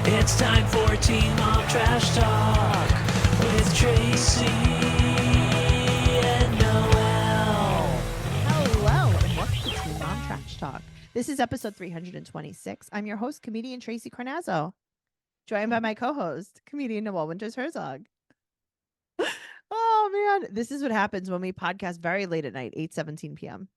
It's time for Teen Mom Trash Talk with Tracey and Noelle. Hello, and welcome to Teen Mom Trash Talk. This is episode 326. I'm your host, comedian Tracey Carnazzo, joined by my co-host, comedian Noelle Winters Herzog. Oh man, this is what happens when we podcast very late at night, 8:17 p.m.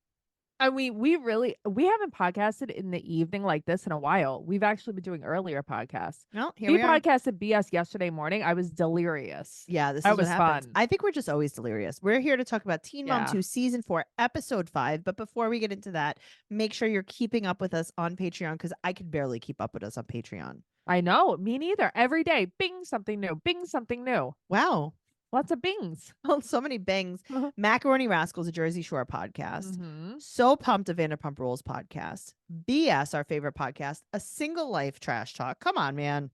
And we haven't podcasted in the evening like this in a while. We've actually been doing earlier podcasts. Well, here We we are. podcasted BS yesterday morning. I was delirious. Yeah, this That is what was happens. fun. I think we're just always delirious. We're here to talk about Teen Mom Yeah. 2 Season 4, Episode 5. But before we get into that, make sure you're keeping up with us on Patreon because I could barely keep up with us on Patreon. I know, me neither. Every day, bing, something new, bing, something new. Wow. Lots of bings. Oh, so many bangs. Macaroni Rascals, a Jersey Shore podcast. Mhm. So Pumped, a Vanderpump Rules podcast. BS, our favorite podcast. A Single Life Trash Talk. Come on, man.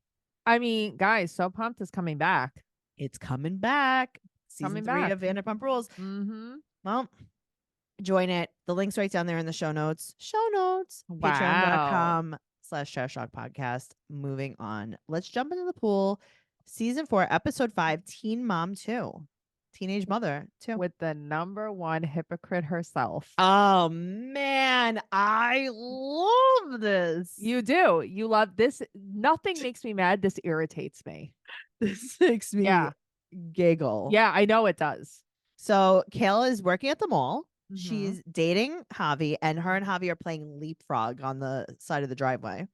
I mean, guys, So Pumped is coming back. It's coming back. Season Coming 3 back. of Vanderpump Rules. Mm-hmm. Well, join it. The link's right down there in the show notes. Wow. Patreon.com/Trash Talk Podcast. Moving on. Let's jump into the pool. Season 4, Episode 5, Teen Mom 2. Teenage Mother 2. With the number one hypocrite herself. Oh, man. I love this. You do. You love this. Nothing makes me mad. This irritates me. This makes me Yeah. giggle. Yeah, I know it does. So Kail is working at the mall. Mhm. She's dating Javi, and her and Javi are playing leapfrog on the side of the driveway.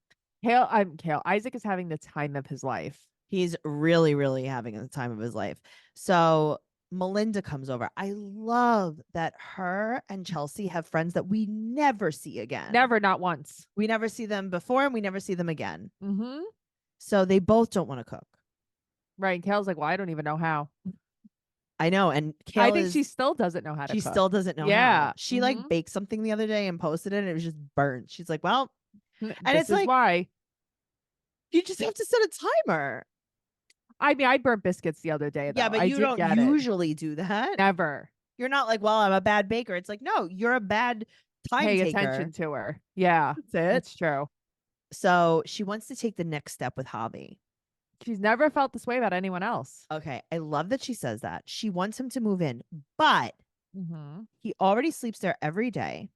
Kail. Isaac is having the time of his life. He's really, really having the time of his life. So Melinda comes over. I love that her and Chelsea have friends that we never see again. Never, not once. We never see them before and we never see them again. Mm-hmm. So they both don't want to cook. Right. Kail's like, well, I don't even know how. I know. And Kail I think she still doesn't know how to she cook. still doesn't know Yeah. how. She like Mhm. baked something the other day and posted it and it was just burnt. She's like, well, This it's is like- why. you just have to set a timer. I mean, I burnt biscuits the other day. Yeah, though. but I you did don't get it. usually do that. Never You're not like, well, I'm a bad baker. It's like, no, you're a bad time pay taker. attention to her. Yeah, That's it. that's true. So she wants to take the next step with Javi. She's never felt this way about anyone else. Okay. I love that she says that. She wants him to move in, but Mm-hmm. he already sleeps there every day.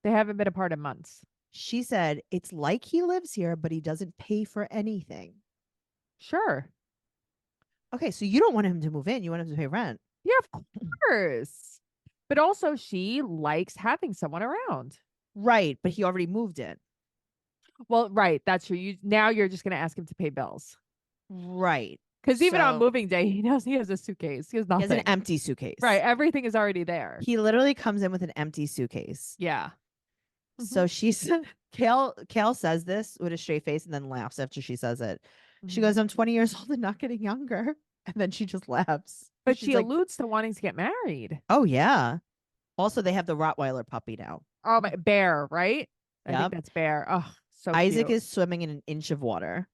They haven't been apart in months. She said, it's like he lives here, but he doesn't pay for anything. Sure. Okay. So you don't want him to move in. You want him to pay rent. Yeah, of course. But also, she likes having someone around. Right. But he already moved in. Well, right. That's true. You're just going to ask him to pay bills. Right. Because even on So- moving day, he knows he has a suitcase. He has He nothing. has an empty suitcase. Right. Everything is already there. He literally comes in with an empty suitcase. Yeah. So she said, Kail says this with a straight face and then laughs after she says it. She Mhm. goes, I'm 20 years old and not getting younger. And then she just laughs. But She's she like, alludes to wanting to get married. oh, yeah. Also, they have the Rottweiler puppy now. Oh, my Bear, right? I Yep. think that's Bear. Oh, so Isaac cute. is swimming in an inch of water.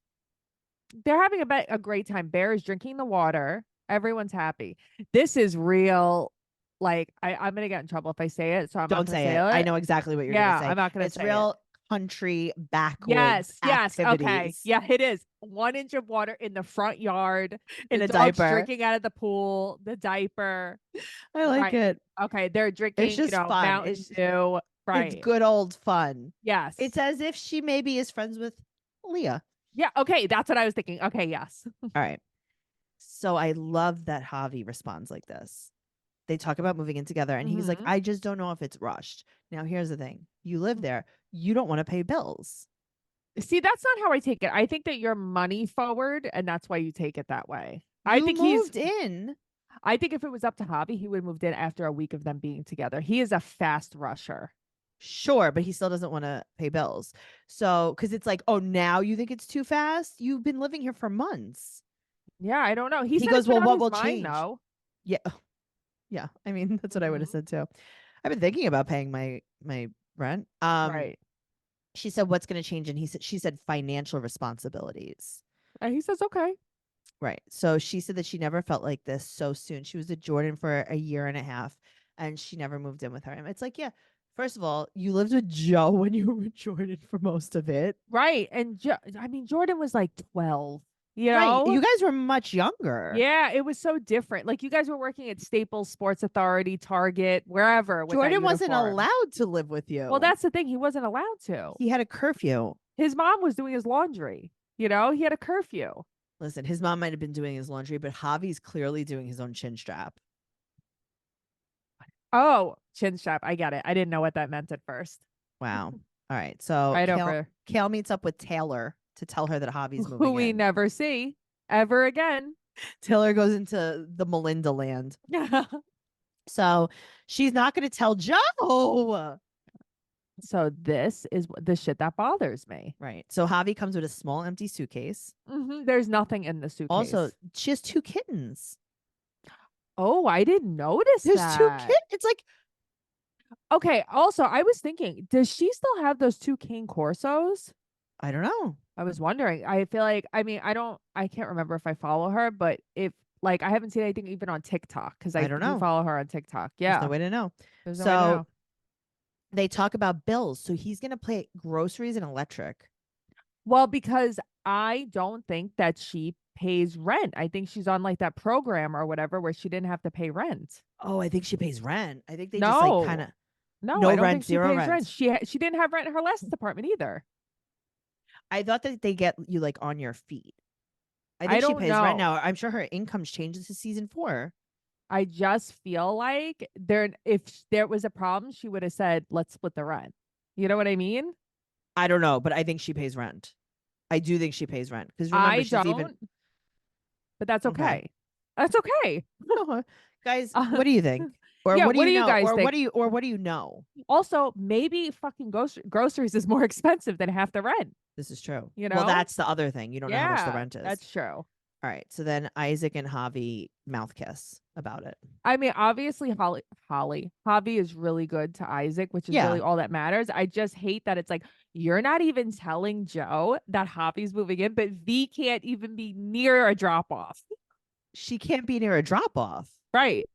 They're having a great time. Bear is drinking the water. Everyone's happy. This is real. Like, I'm going to get in trouble if I say it. So I'm Don't not gonna say it. I know exactly what you're Yeah, going to say. I'm not going to It's say real country backwoods Yes. Okay. activities. Yeah, it is. 1 inch of water in the front yard. In the a dog's diaper. drinking out of the pool. The diaper. I like Right. it. Okay, they're drinking. just fun. Mountain It's- Dew. Right. It's good old fun. Yes. It's as if she maybe is friends with Leah. Yeah. Okay, that's what I was thinking. Okay. Yes. All right. So I love that Javi responds like this. They talk about moving in together, and he's like, Mhm. I just don't know if it's rushed. Now, here's the thing. You live there. You don't want to pay bills. See, that's not how I take it. I think that you're money forward, and that's why you take it that way. I You think moved in. I think if it was up to Javi, he would have moved in after a week of them being together. He is a fast rusher. Sure, but he still doesn't want to pay bills. So, because it's like, oh, now you think it's too fast? You've been living here for months. Yeah, I don't know. He said goes, it's been well, on what his will mind, change? though. Yeah. Yeah. I mean, that's what I would have Mhm. said too. I've been thinking about paying my rent. Right. She said, what's going to change? And she said financial responsibilities. And he says, okay. Right. So she said that she never felt like this so soon. She was at Jordan for a year and a half and she never moved in with her. And it's like, yeah, First of all, you lived with Joe when you were with Jordan for most of it. Right. And I mean, Jordan was like 12, you Right. know? You guys were much younger. Yeah, it was so different. Like you guys were working at Staples Sports Authority, Target, wherever with that Jordan wasn't uniform. allowed to live with you. Well, that's the thing. He wasn't allowed to. he had a curfew. His mom was doing his laundry. You know, he had a curfew. Listen, his mom might have been doing his laundry, but Javi's clearly doing his own chin strap. Oh, chin strap. I get it. I didn't know what that meant at first. Wow. All right. So Right Kail, over. Kail meets up with Taylor to tell her that Javi's moving Who we in. never see ever again. Taylor goes into the Melinda land. So she's not going to tell Joe. So this is the shit that bothers me. Right. So Javi comes with a small empty suitcase. There's nothing in the suitcase. Also, she has 2 kittens. oh, I didn't notice There's that. 2 kittens. It's like, Okay. Also, I was thinking, does she still have those 2 King Corsos? I don't know. I was wondering. I feel like, I mean, I can't remember if I follow her, but if like I haven't seen anything even on TikTok because I don't do know. follow her on TikTok. There's Yeah. no way to know. There's no way to So know. they talk about bills. So he's going to pay groceries and electric. Well, because I don't think that she pays rent. I think she's on like that program or whatever where she didn't have to pay rent. Oh, I think she pays rent. I think they just like No. kind of. No, No I don't rent, think she zero pays rent. rent. She didn't have rent in her last apartment either. I thought that they get you like on your feet. I I think she don't pays rent know. now. I'm sure her income's changed to season 4. I just feel like if there was a problem, she would have said, "Let's split the rent." You know what I mean? I don't know, but I think she pays rent. I do think she pays rent because remember I she's don't, even. but that's Okay. okay. That's okay. Guys, what do you think? Or Yeah, what do what you do you know? guys Or think? what do you know? Also, maybe fucking groceries is more expensive than half the rent. This is true. You Well, know? that's the other thing. You don't know how much the rent is. That's true. All right. So then Isaac and Javi mouth kiss about it. I mean, obviously, Javi is really good to Isaac, which is Yeah. really all that matters. I just hate that it's like you're not even telling Joe that Javi's moving in, but V can't even be near a drop off. She can't be near a drop off. Right.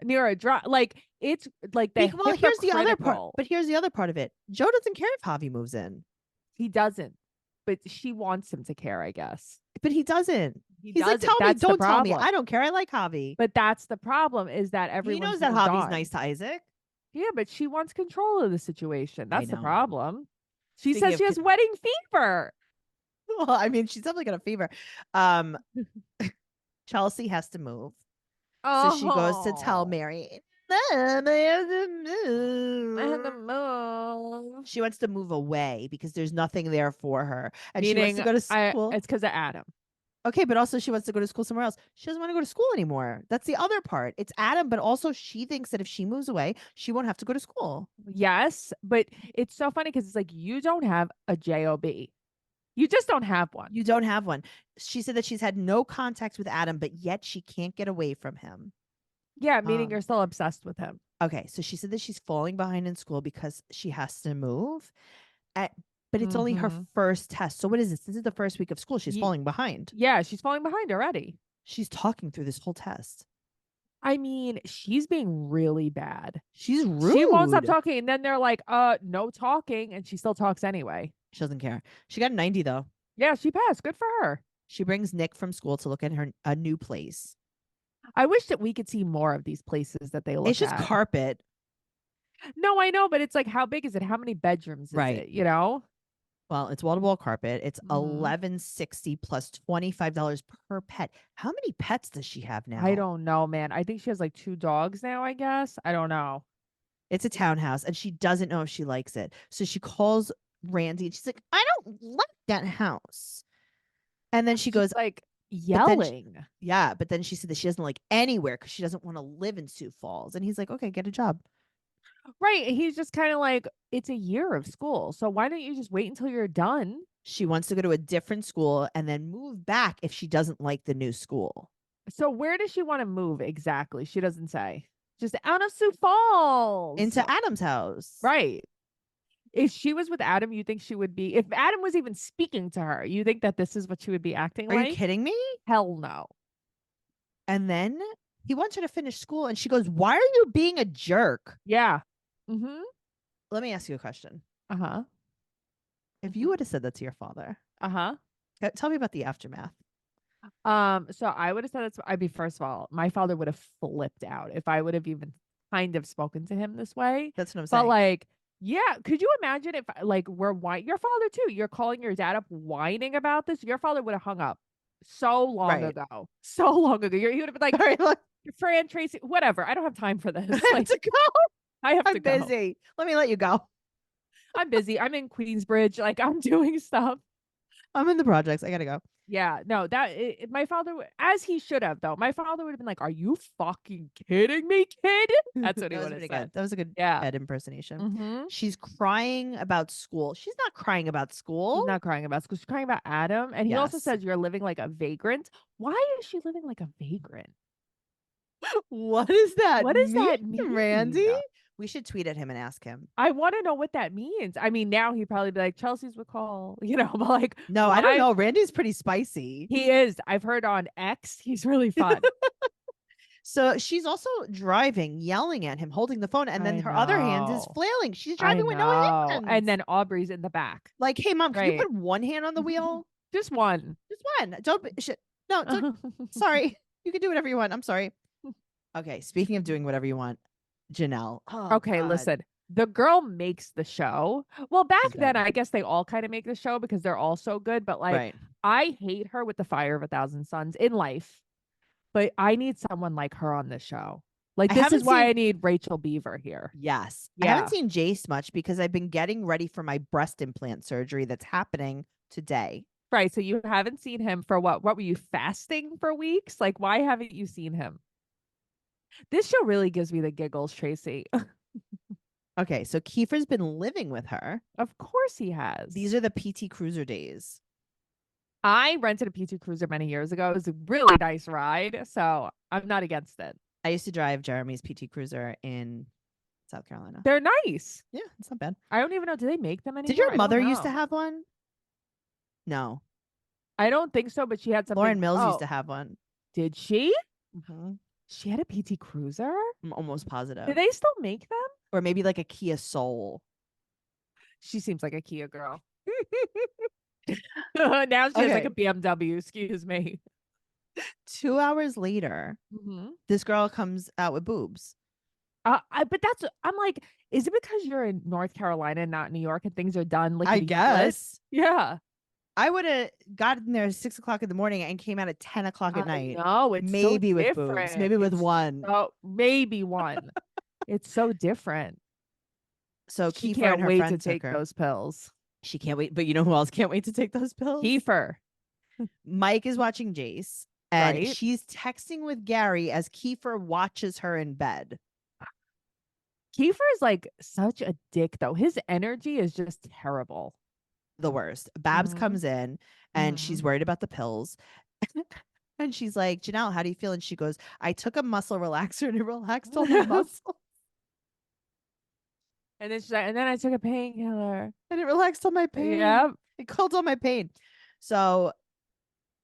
Near a drop. Like it's like the Well, here's the other part. hypocritical- But here's the other part of it. Joe doesn't care if Javi moves in. He doesn't, but she wants him to care, I guess. But he doesn't. He's like, doesn't. tell me, That's the don't tell me. problem. I don't care. I like Javi. But that's the problem is that He everyone knows that Javi's nice to Isaac. Yeah, but she wants control of the situation. That's the know. problem. She Speaking says of she has wedding fever. Well, I mean, she's definitely got a fever. Chelsea has to move. So she goes to tell Mary, Mom, I have to move. I have to move. She wants to move away because there's nothing there for her. And she Meaning, wants to go to school. it's because of Adam. Okay, but also she wants to go to school somewhere else. She doesn't want to go to school anymore. That's the other part. It's Adam, but also she thinks that if she moves away, she won't have to go to school. Yes, but it's so funny because it's like you don't have a job. You just don't have one. You don't have one. She said that she's had no contact with Adam, but yet she can't get away from him. Yeah, meaning you're still obsessed with him. Okay, so she said that she's falling behind in school because she has to move. But it's only her first test. So what is this? This is the first week of school. She's falling behind. Yeah, she's falling behind already. She's talking through this whole test. I mean, she's being really bad. She's rude. She won't stop talking. And then they're like, no talking. And she still talks anyway. She doesn't care. She got a 90 though. Yeah, she passed. Good for her. She brings Nick from school to look at a new place. I wish that we could see more of these places that they look at. It's just carpet. No, I know, but it's like, how big is it? How many bedrooms is it? You know? Well, it's wall-to-wall carpet. It's Mhm. $11.60 plus $25 per pet. How many pets does she have now? I don't know, man. I think she has like 2 dogs now, I guess. I don't know. It's a townhouse, and she doesn't know if she likes it. So she calls Randy, and she's like, "I don't like that house." And then she goes, like then yelling. "Yeah," but then she said that she doesn't like anywhere because she doesn't want to live in Sioux Falls. And he's like, "Okay, get a job." Right. He's just kind of like, it's a year of school. So why don't you just wait until you're done? She wants to go to a different school and then move back if she doesn't like the new school. So where does she want to move exactly? She doesn't say. Just out of Sioux Falls. Into Adam's house. Right. If she was with Adam, you think she would be, if Adam was even speaking to her, you think that this is what she would be acting Are like? you kidding me? Hell no. And then he wants her to finish school and she goes, "Why are you being a jerk?" Yeah. Mm-hmm. Let me ask you a question. Uh-huh. If you would have said that to your father, Uh-huh. tell me about the aftermath. So I would have said that's I mean, first of all, my father would have flipped out if I would have even kind of spoken to him this way. That's what I'm But saying. like, yeah, could you imagine if like we're your father too? You're calling your dad up whining about this. Your father would have hung up so long Right. ago. So long ago. He would have been like, Sorry, look, Fran, Tracy, whatever. I don't have time for this. I have Like, to go. I have to I'm go. busy. Let me let you go. I'm busy. I'm in Queensbridge. Like, I'm doing stuff. I'm in the projects. I gotta go. Yeah, no, my father, as he should have, though. My father would have been like, "Are you fucking kidding me, kid?" That's what he That was would have pretty said. good. That was a good Yeah. Ed impersonation. Mm-hmm. She's crying about school. She's not crying about school. She's not crying about school. She's crying about Adam. And he also Yes. says you're living like a vagrant. Why is she living like a vagrant? What does that What does mean, that mean? Randy? We should tweet at him and ask him. I want to know what that means. I mean, now he'd probably be like, Chelsea's would call, but like, No, I don't know. Randy's pretty spicy. He is. I've heard on X, he's really fun. So she's also driving, yelling at him, holding the phone, and then her other hand is know. flailing. She's I driving with no know. hands. And then Aubrey's in the back. like, hey, mom, can you Right. put one hand on the wheel? Just one. Just one. Don't be shit. No, don't, sorry. You can do whatever you want. I'm sorry. Okay, speaking of doing whatever you want, Janelle. Oh, Okay, God. listen. The girl makes the show. Well, back She's then, good. I guess they all kind of make the show because they're all so good. But like, Right. I hate her with the fire of a thousand suns in life. But I need someone like her on the show. Like, I this haven't is why seen- I need Rachel Beaver here. Yes. I Yeah. haven't seen Jace much because I've been getting ready for my breast implant surgery that's happening today. Right. So you haven't seen him for what? What were you fasting for weeks? Like, why haven't you seen him? This show really gives me the giggles, Tracy. Okay, so Kiefer's been living with her. Of course he has. These are the PT Cruiser days. I rented a PT Cruiser many years ago. It was a really nice ride, so I'm not against it. I used to drive Jeremy's PT Cruiser in South Carolina. They're nice. Yeah, it's not bad. I don't even know. Do they make them anymore? Did your I don't mother used to know. have one? No. I don't think so, but she had something. Lauren Mills Oh, used to have one. Did she? Mm-hmm. She had a PT Cruiser? I'm almost positive. Do they still make them? Or maybe like a Kia Soul. She seems like a Kia girl. Now she has like Okay. a BMW. Excuse me. 2 hours later, Mm-hmm. this girl comes out with boobs. But I'm like, is it because you're in North Carolina and not New York and things are done? I guess. Yeah. I would have gotten there at 6 o'clock in the morning and came out at 10 o'clock at night. No, it's Maybe so with different. boobs. Maybe with It's one. Oh, maybe one. It's so different. So She Kiefer can't and her wait to friend take took her. those pills. She can't wait. But you know who else can't wait to take those pills? Kiefer. Mike is watching Jace. And Right. she's texting with Gary as Kiefer watches her in bed. Kiefer is like such a dick, though. His energy is just terrible. The worst. Babs Mhm. comes in and she's worried about the pills. And she's like, Janelle, how do you feel? And she goes, I took a muscle relaxer and it relaxed all my muscles. And then she's like, and then I took a painkiller. And it relaxed all my pain. Yep. It killed all my pain. So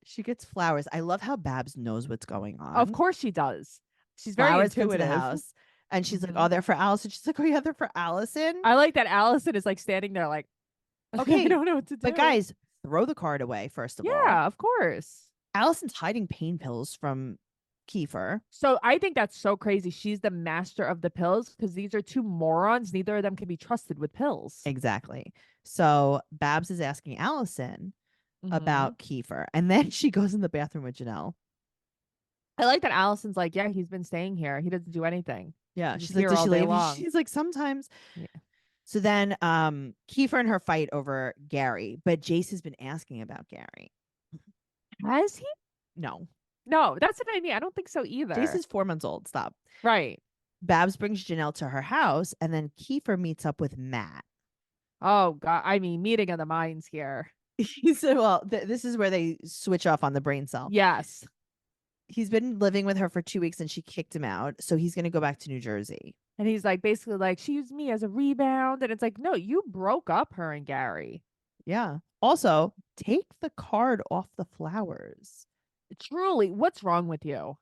she gets flowers. I love how Babs knows what's going on. Of course she does. She's very Flowers come to intuitive. the house. And she's like, Mhm. oh, they're for Allison. She's like, oh, yeah, they're for Allison. I like that Allison is like standing there like, Okay, I don't know what to do. But guys, throw the card away, first of all. Yeah, of course. Allison's hiding pain pills from Kiefer. So I think that's so crazy. She's the master of the pills because these are two morons. Neither of them can be trusted with pills. Exactly. So Babs is asking Allison about Kiefer. And then she goes in the bathroom with Janelle. I like that Allison's like, yeah, he's been staying here. He doesn't do anything. Yeah. He's She's like, here does all she day leave? long. She's like, sometimes. Yeah. So then Kiefer and her fight over Gary, but Jace has been asking about Gary. Has he? No. No, that's what I mean. I don't think so either. Jace is 4 months old. Stop. Right. Babs brings Janelle to her house, and then Kiefer meets up with Matt. Oh, God. I mean, meeting of the minds here. He said, well, this is where they switch off on the brain cell. Yes. He's been living with her for 2 weeks and she kicked him out. So he's going to go back to New Jersey. And he's like, basically like, she used me as a rebound. And it's like, no, you broke up her and Gary. Yeah. Also, take the card off the flowers. Truly, what's wrong with you?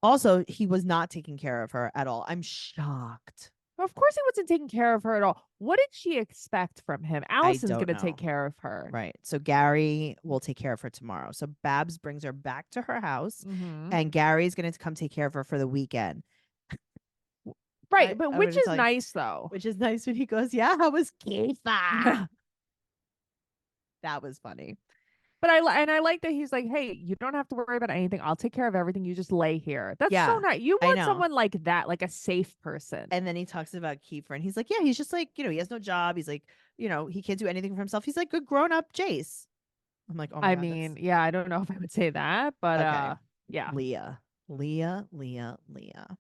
Also, he was not taking care of her at all. I'm shocked. Of course he wasn't taking care of her at all. What did she expect from him? Allison's don't going to take know. care of her. Right. So Gary will take care of her tomorrow. So Babs brings her back to her house, Mhm. and Gary's going to come take care of her for the weekend. Right, but I'm which gonna is tell you- nice though. Which is nice when he goes, yeah, I was Kifa. That was funny. But I like that he's like, hey, you don't have to worry about anything. I'll take care of everything. You just lay here. That's so Yeah, nice. You I want know. someone like that, like a safe person. And then he talks about Kiefer, and he's like, yeah, he's just like, he has no job. He's like, he can't do anything for himself. He's like good grown up Jace. I'm like, oh my I God, mean, yeah, I don't know if I would say that, but okay. yeah. Leah.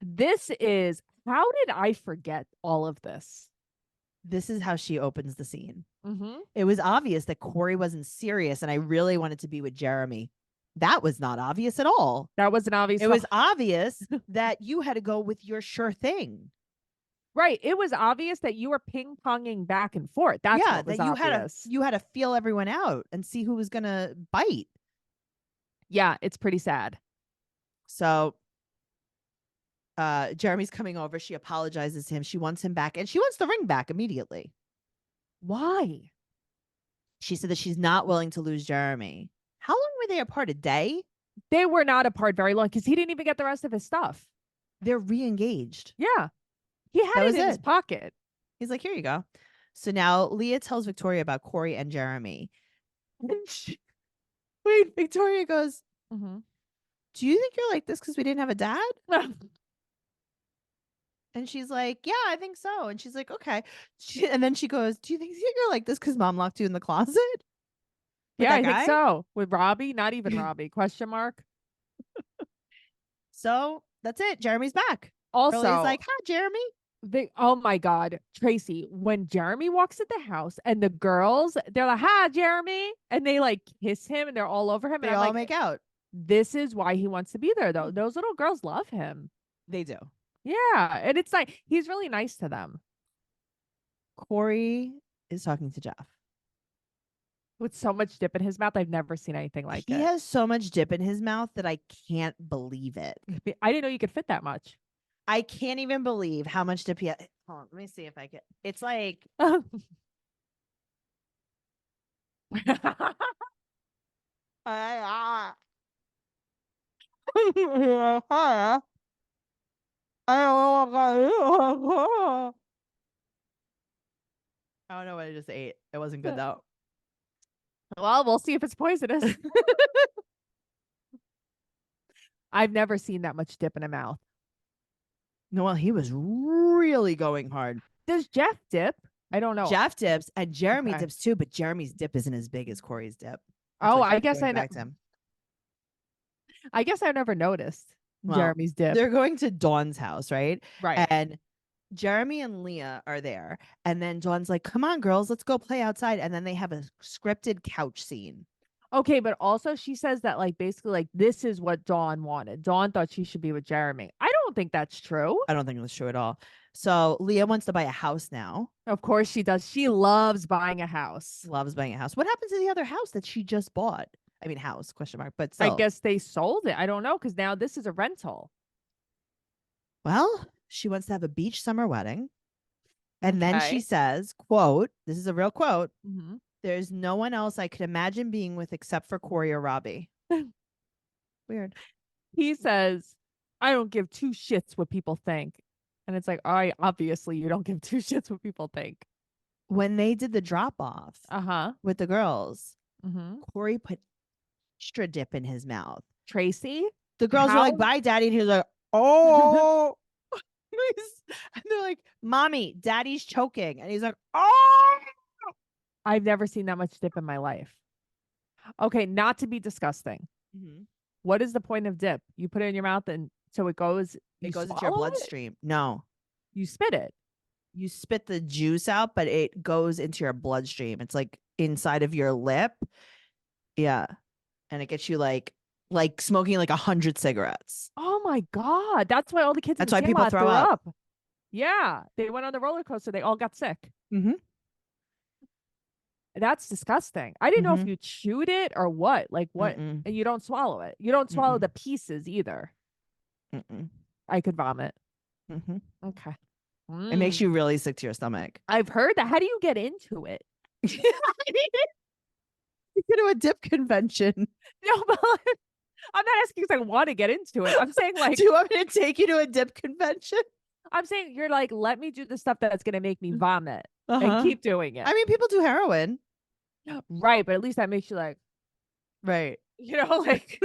This is how did I forget all of this? This is how she opens the scene. Mm-hmm. It was obvious that Corey wasn't serious, and I really wanted to be with Jeremy. That was not obvious at all. That wasn't obvious. It was obvious that you had to go with your sure thing. Right. It was obvious that you were ping ponging back and forth. That's what was that you obvious. had to feel everyone out and see who was gonna bite. Yeah, it's pretty sad. So Jeremy's coming over. She apologizes to him. She wants him back, and she wants the ring back immediately. Why? She said that she's not willing to lose Jeremy. How long were they apart? A day? They were not apart very long because he didn't even get the rest of his stuff. They're re-engaged. Yeah. He had it in his pocket. He's like, here you go. So now Leah tells Victoria about Corey and Jeremy. Wait, Victoria goes, Mm-hmm. do you think you're like this because we didn't have a dad? And she's like, yeah, I think so. And she's like, okay. And then she goes, do you think you're like this because mom locked you in the closet? Yeah, I think so. With Robbie, not even Robbie, question mark. So that's it. Jeremy's back. Also, He's like, hi, Jeremy. Oh my God, Tracey, when Jeremy walks at the house and the girls, they're like, hi, Jeremy. And they like kiss him and they're all over him. They and I'm all like, make out. this is why he wants to be there, though. Those little girls love him. They do. Yeah. And it's like, he's really nice to them. Corey is talking to Jeff. With so much dip in his mouth, I've never seen anything like it. He has so much dip in his mouth that I can't believe it. I didn't know you could fit that much. I can't even believe how much dip he has. Hold on, let me see if I can. It's like I don't know what I just ate. It wasn't good though. Well, we'll see if it's poisonous. I've never seen that much dip in a mouth. No, well, he was really going hard. Does Jeff dip? I don't know. Jeff dips and Jeremy Okay. dips too, but Jeremy's dip isn't as big as Corey's dip. Oh, why I she's guess going I back to him. I guess I never noticed Well, Jeremy's dip. They're going to Dawn's house, right? Right. And Jeremy and Leah are there. And then Dawn's like, come on, girls, let's go play outside. And then they have a scripted couch scene. Okay, but also she says that like basically like this is what Dawn wanted. Dawn thought she should be with Jeremy. I don't think that's true. I don't think that's true at all. So Leah wants to buy a house now. Of course she does. She loves buying a house. Loves buying a house. What happened to the other house that she just bought? I mean, house, question mark, but still. I guess they sold it. I don't know because now this is a rental. Well, she wants to have a beach summer wedding. And then she Okay. says, quote, this is a real quote, Mm-hmm. there's no one else I could imagine being with except for Corey or Robbie. Weird. He says, I don't give two shits what people think. And it's like, all right, obviously you don't give two shits what people think. When they did the drop off Uh-huh. with the girls, Mm-hmm. Corey put extra dip in his mouth. Tracy? The girls were How? like, bye, daddy. And he was like, oh. And they're like, mommy, daddy's choking. And he's like, oh. I've never seen that much dip in my life. Okay, not to be disgusting. Mhm. What is the point of dip? You put it in your mouth and so it goes. It goes into your swallow it? bloodstream. No, You spit it. you spit the juice out, but it goes into your bloodstream. It's like inside of your lip. Yeah. And it gets you like smoking like 100 cigarettes. Oh my God. That's why all the kids in That's the why people Sandlot throw threw up. up. Yeah. They went on the roller coaster. They all got sick. Mm-hmm. That's disgusting. I didn't know if Mhm. you chewed it or what. Like what? Mm-mm. And you don't swallow it. You don't swallow Mm-mm. the pieces either. Mm-mm. I could vomit. Mm-hmm. Okay. It makes you really sick to your stomach. I've heard that. How do you get into it? You go to a dip convention. No, but I'm not asking because I want to get into it. I'm saying like, Do you want me to take you to a dip convention? I'm saying you're like, let me do the stuff that's going to make me vomit Uh-huh. and keep doing it. I mean, people do heroin. Right. But at least that makes you like, Right. like,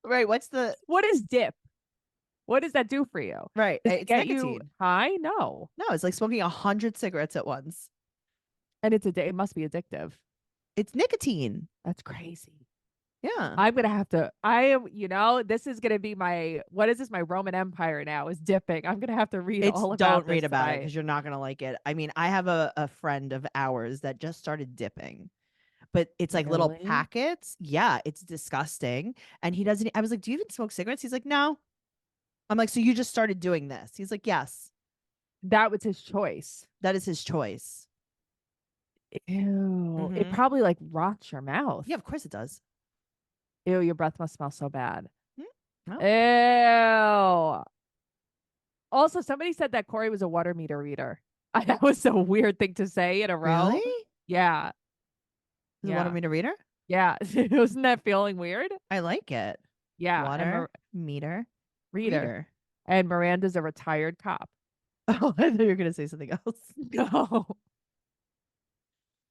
Right. what is dip? What does that do for you? Right. Does it It's get nicotine. you high? No. No, it's like smoking 100 cigarettes at once. And it must be addictive. It's nicotine. That's crazy. Yeah. I'm going to have to, this is going to be my Roman Empire now is dipping. I'm going to have to read all about Don't read this about it tonight. because you're not going to like it. I mean, I have a friend of ours that just started dipping, but it's like little Really? packets. Yeah, it's disgusting. And I was like, do you even smoke cigarettes? He's like, no. I'm like, so you just started doing this? He's like, yes. That was his choice. That is his choice. Ew. It probably like rots your mouth. Yeah, of course it does. Ew, your breath must smell so bad. No. Ew. Also, somebody said that Corey was a water meter reader. That was a weird thing to say in a row. Really? Yeah. Is it water meter reader? Yeah. Wasn't that feeling weird? I like it. Yeah. Water meter reader. And Miranda's a retired cop. Oh, I thought you were going to say something else. No.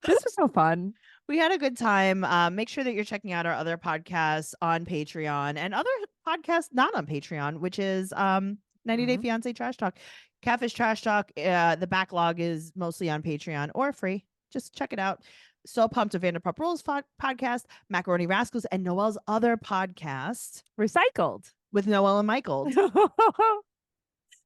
This was so fun. We had a good time. Make sure that you're checking out our other podcasts on Patreon and other podcasts not on Patreon, which is 90 Day Fiance Trash Talk, Catfish Trash Talk. The backlog is mostly on Patreon or free. Just check it out. So Pumped to Vanderpump Rules podcast, Macaroni Rascals, and Noelle's other podcast, Recycled with Noelle and Michael.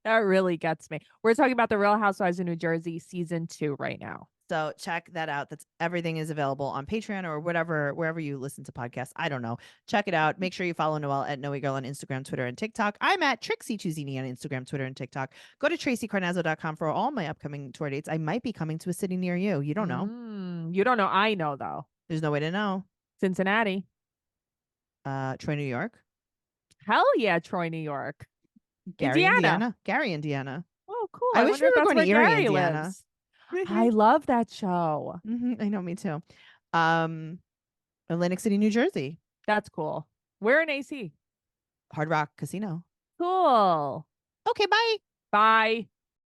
That really gets me. We're talking about the Real Housewives of New Jersey season 2 right now. So check that out. Everything is available on Patreon or wherever you listen to podcasts. I don't know. Check it out. Make sure you follow Noelle at NoeGirl on Instagram, Twitter, and TikTok. I'm at Trixie Tuzini on Instagram, Twitter, and TikTok. Go to TraceyCarnazzo.com for all my upcoming tour dates. I might be coming to a city near you. You don't know. You don't know. I know though. There's no way to know. Cincinnati. Troy, New York. Hell yeah, Troy, New York. Gary, Indiana. Gary, Indiana. Oh, cool. I wish we were going to Erie, Gary Indiana. lives. I love that show. I know, me too. Atlantic City, New Jersey. That's cool. We're in AC. Hard Rock Casino. Cool. Okay, bye. Bye.